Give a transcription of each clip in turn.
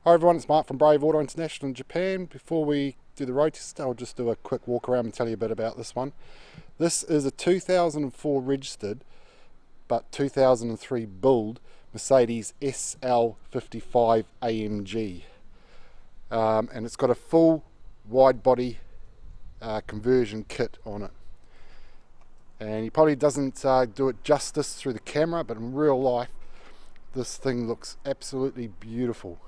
Hi everyone, it's Mark from Brave Auto International in Japan. Before we do the road test, I'll just do a quick walk around and tell you a bit about this one. This is a 2004 registered but 2003 build Mercedes SL55 AMG. And it's got a full wide body conversion kit on it. And he probably doesn't do it justice through the camera, but in real life this thing looks absolutely beautiful.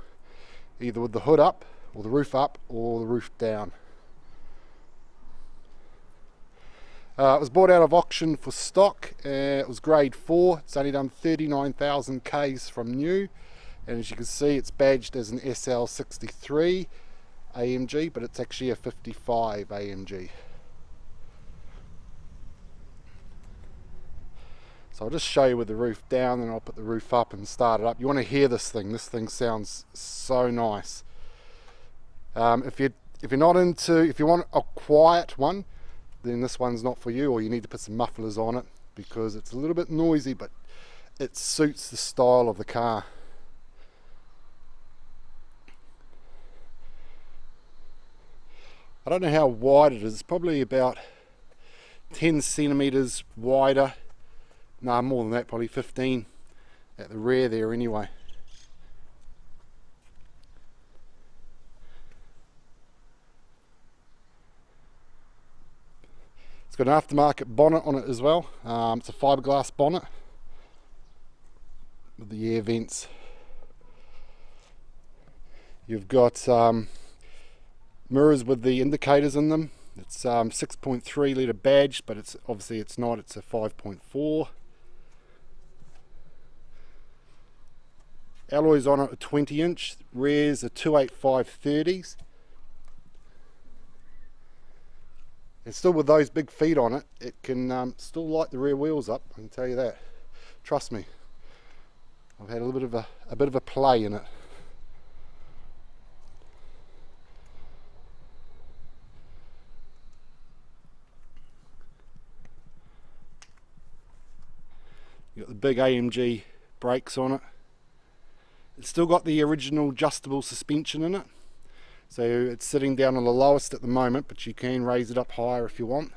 Either with the hood up, or the roof up, or the roof down. It was bought out of auction for stock. It was grade 4. It's only done 39,000 Ks from new. And as you can see, it's badged as an SL55 AMG, but it's actually a 55 AMG. So I'll just show you with the roof down, and I'll put the roof up and start it up. You want to hear this thing. This thing sounds so nice. If you want a quiet one, then this one's not for you, or you need to put some mufflers on it because it's a little bit noisy, but it suits the style of the car. I don't know how wide it is. It's probably about 10 centimeters wider. No, more than that, probably 15 at the rear there anyway. It's got an aftermarket bonnet on it as well. It's a fiberglass bonnet with the air vents. You've got mirrors with the indicators in them. It's 6.3 litre badge, but it's obviously it's not. It's a 5.4. Alloys on it are 20 inch, rears are 285 30s. And still with those big feet on it, it can still light the rear wheels up, I can tell you that. Trust me, I've had a bit of a play in it. You've got the big AMG brakes on it. It's still got the original adjustable suspension in it, so it's sitting down on the lowest at the moment, but you can raise it up higher if you want.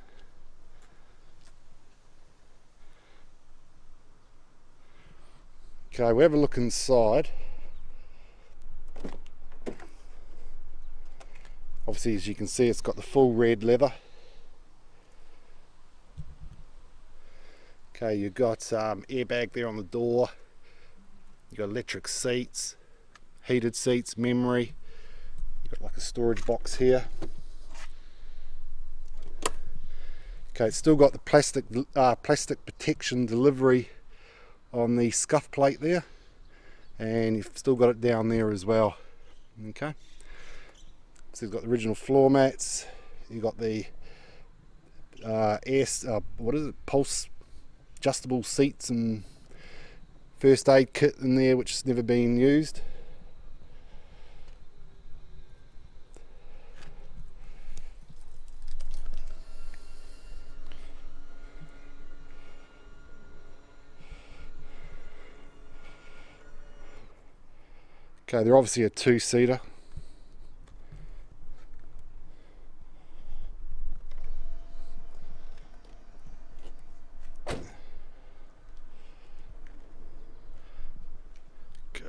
Okay, we have a look inside. Obviously, as you can see, it's got the full red leather. Okay, you've got airbag there on the door. You've got electric seats, heated seats, memory. You've got like a storage box here. Okay, it's still got the plastic protection delivery on the scuff plate there, and you've still got it down there as well. Okay, so you've got the original floor mats. You've got the pulse adjustable seats and first aid kit in there, which has never been used. Okay, they're obviously a two-seater.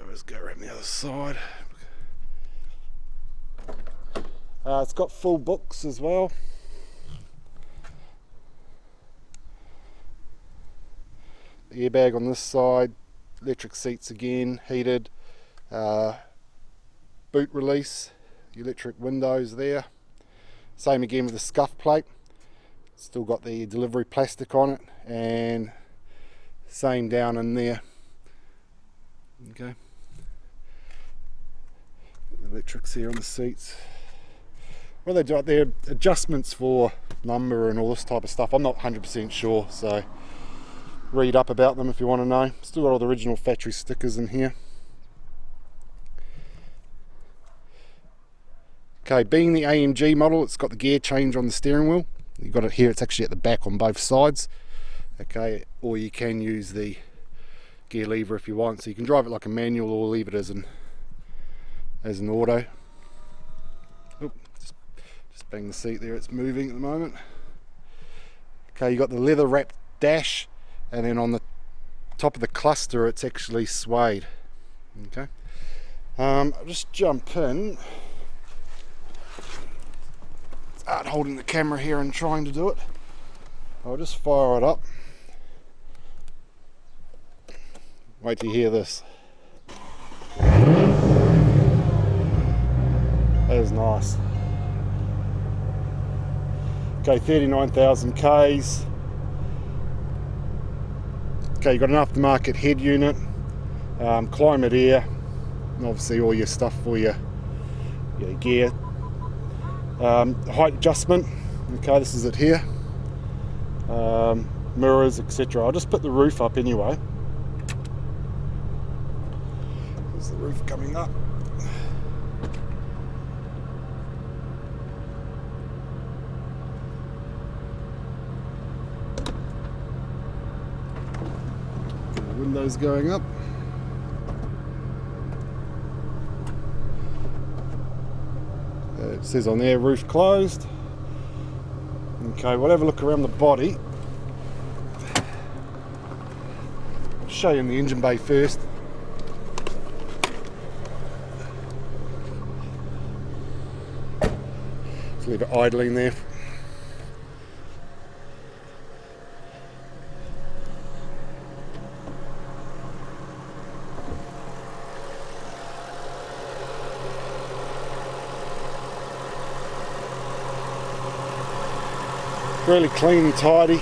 Let's go around the other side. It's got full books as well. The airbag on this side, electric seats again, heated, boot release, electric windows there. Same again with the scuff plate. Still got the delivery plastic on it, and same down in there. Okay. Electrics here on the seats. What they do out there, adjustments for number and all this type of stuff. I'm not 100% sure, so read up about them if you want to know. Still got all the original factory stickers in here. Okay, being the AMG model, it's got the gear change on the steering wheel. You've got it here, it's actually at the back on both sides. Okay, or you can use the gear lever if you want, so you can drive it like a manual or leave it as an as an auto. Oop, just bang the seat there, it's moving at the moment. Okay, you got the leather wrapped dash, and then on the top of the cluster it's actually suede. Okay, I'll just jump in. It's hard holding the camera here and trying to do it. I'll just fire it up. Wait till you hear this. That is nice. Okay, 39,000 Ks. Okay, you've got an aftermarket head unit, climate air, and obviously all your stuff for your gear. Height adjustment. Okay, this is it here. Mirrors, etc. I'll just put the roof up anyway. There's the roof coming up. Windows going up. It says on there, roof closed. Okay, we'll have a look around the body. I'll show you in the engine bay first. Just leave it idling there. Really clean and tidy.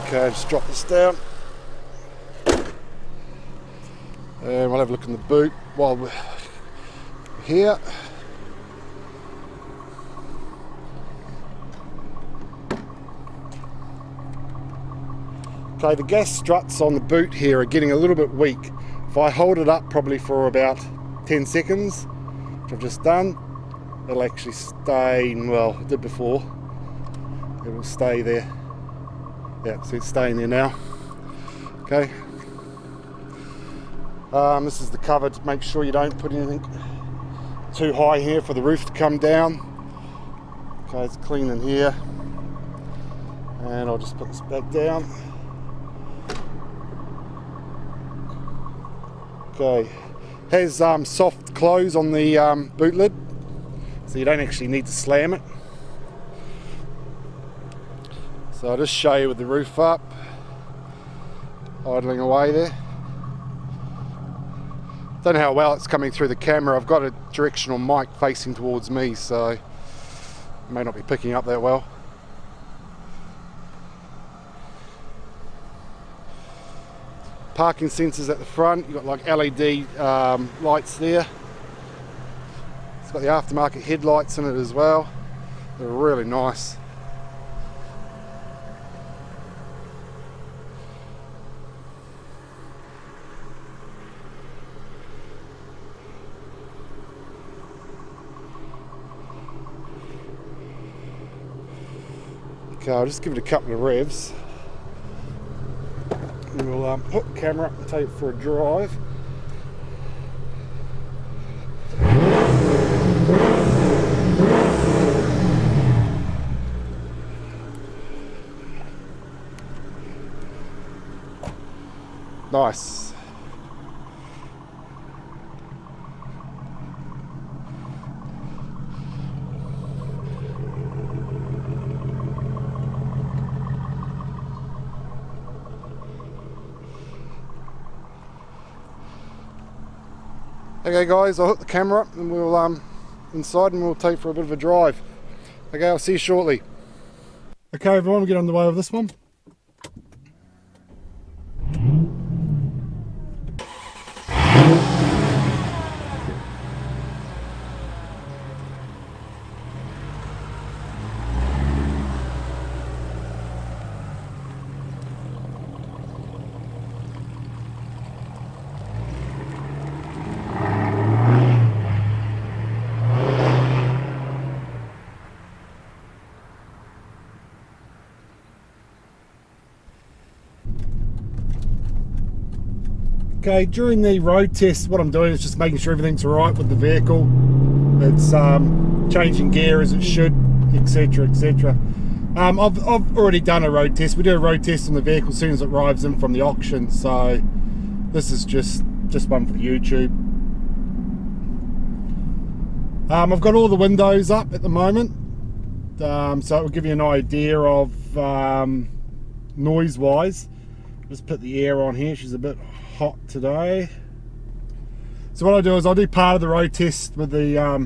Okay, just drop this down. And we'll have a look in the boot while we're here. Okay, the gas struts on the boot here are getting a little bit weak. If I hold it up probably for about 10 seconds, which I've just done, it'll actually stay, well, it did before, it will stay there. Yeah, so it's staying there now. Okay, this is the cover to make sure you don't put anything too high here for the roof to come down. Okay, it's clean in here, and I'll just put this back down. Okay, has soft close on the boot lid, so you don't actually need to slam it. So I'll just show you with the roof up, idling away there. Don't know how well it's coming through the camera. I've got a directional mic facing towards me, so it may not be picking up that well. Parking sensors at the front, you've got like LED lights there. It's got the aftermarket headlights in it as well. They're really nice. Okay, I'll just give it a couple of revs. And we'll hook the camera up and take it for a drive. Nice. Okay guys, I'll hook the camera up and we'll inside and we'll take for a bit of a drive. Okay, I'll see you shortly. Okay everyone, we'll get on the way with this one. Okay, during the road test, what I'm doing is just making sure everything's alright with the vehicle. It's changing gear as it should, etc, etc. I've already done a road test. We do a road test on the vehicle as soon as it arrives in from the auction, so this is just one for YouTube. I've got all the windows up at the moment, so it will give you an idea of noise wise. Just put the air on here, she's a bit hot today. So what I'll do is I'll do part of the road test with the I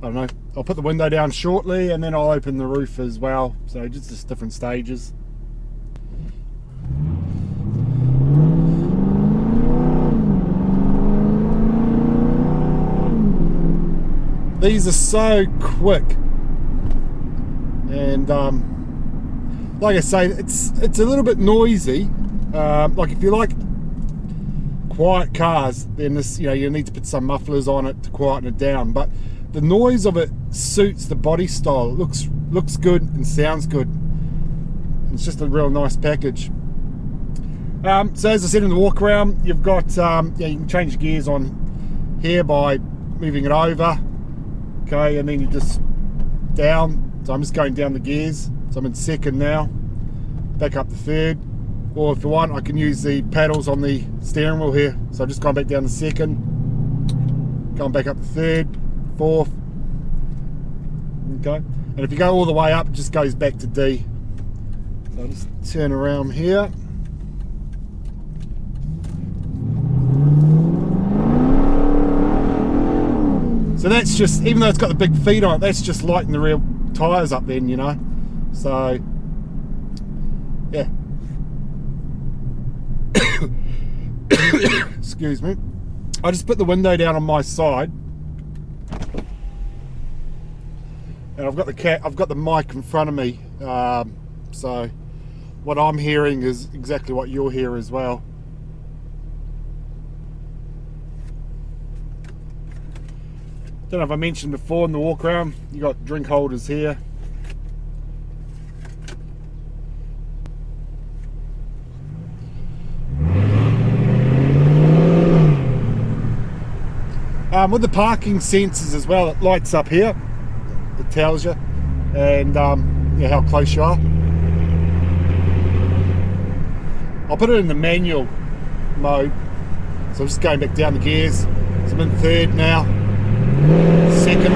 don't know, I'll put the window down shortly and then I'll open the roof as well, so just different stages. These are so quick, and like I say, it's a little bit noisy. Like if you like quiet cars, then this, you know, you need to put some mufflers on it to quieten it down, but the noise of it suits the body style. It looks good and sounds good. It's just a real nice package. So as I said in the walk around, you've got yeah, you can change gears on here by moving it over, okay, and then you just down. So I'm just going down the gears, so I'm in second now, back up to third, or if you want I can use the paddles on the steering wheel here. So I've just gone back down to second, going back up to third, fourth, okay, and if you go all the way up it just goes back to D. So I'll just turn around here. So that's just, even though it's got the big feet on it, that's just lighting the rear tyres up then, you know. So yeah. Excuse me. I just put the window down on my side, and I've got the mic in front of me, so what I'm hearing is exactly what you'll hear as well. Don't know if I mentioned before in the walk around, you got drink holders here. With the parking sensors as well, it lights up here. It tells you, and yeah, how close you are. I'll put it in the manual mode, so I'm just going back down the gears. So I'm in third now, second,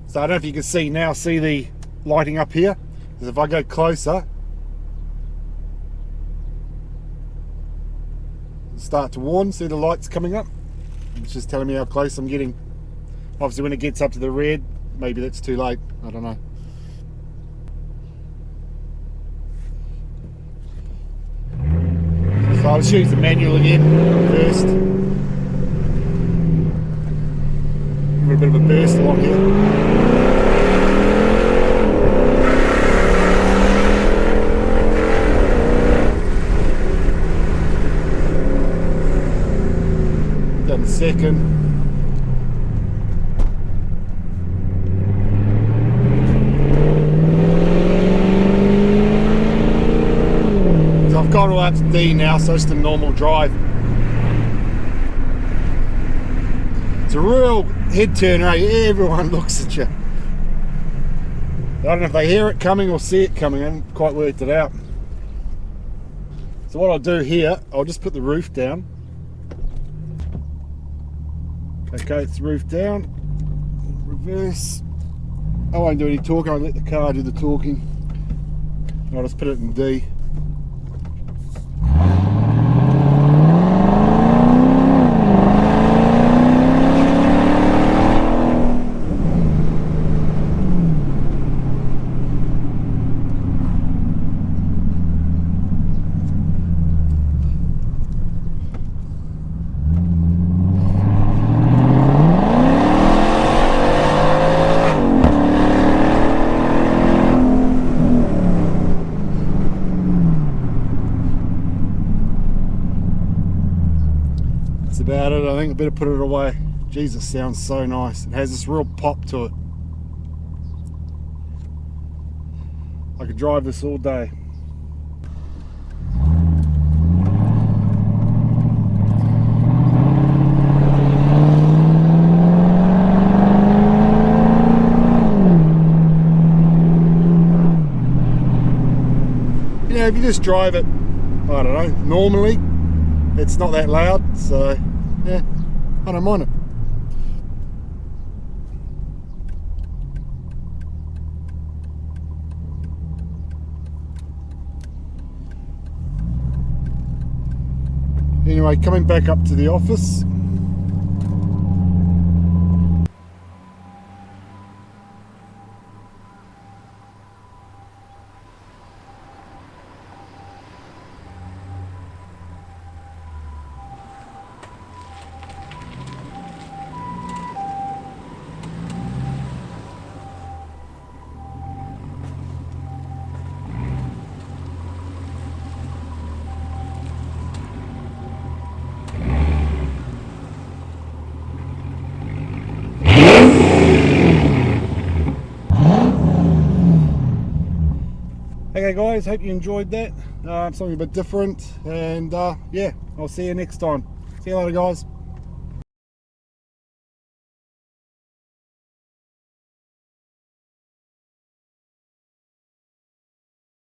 so I don't know if you can see now, see the lighting up here? Because if I go closer, start to warn, see the lights coming up? It's just telling me how close I'm getting. Obviously when it gets up to the red, maybe that's too late, I don't know. So I'll just use the manual again first. Give it a bit of a burst along here. Second, so I've got all up to D now, so it's the normal drive. It's a real head turner, eh? Everyone looks at you. I don't know if they hear it coming or see it coming. I haven't quite worked it out. So what I'll do here, I'll just put the roof down. Okay, it's the roof down, reverse. I won't do any talking, I'll let the car do the talking. I'll just put it in D. think I better put it away. Jesus, sounds so nice. It has this real pop to it. I could drive this all day. You know, if you just drive it, I don't know, normally, it's not that loud, so yeah, I don't mind it. Anyway, coming back up to the office. Okay guys, hope you enjoyed that. Something a bit different, and yeah, I'll see you next time. See you later guys.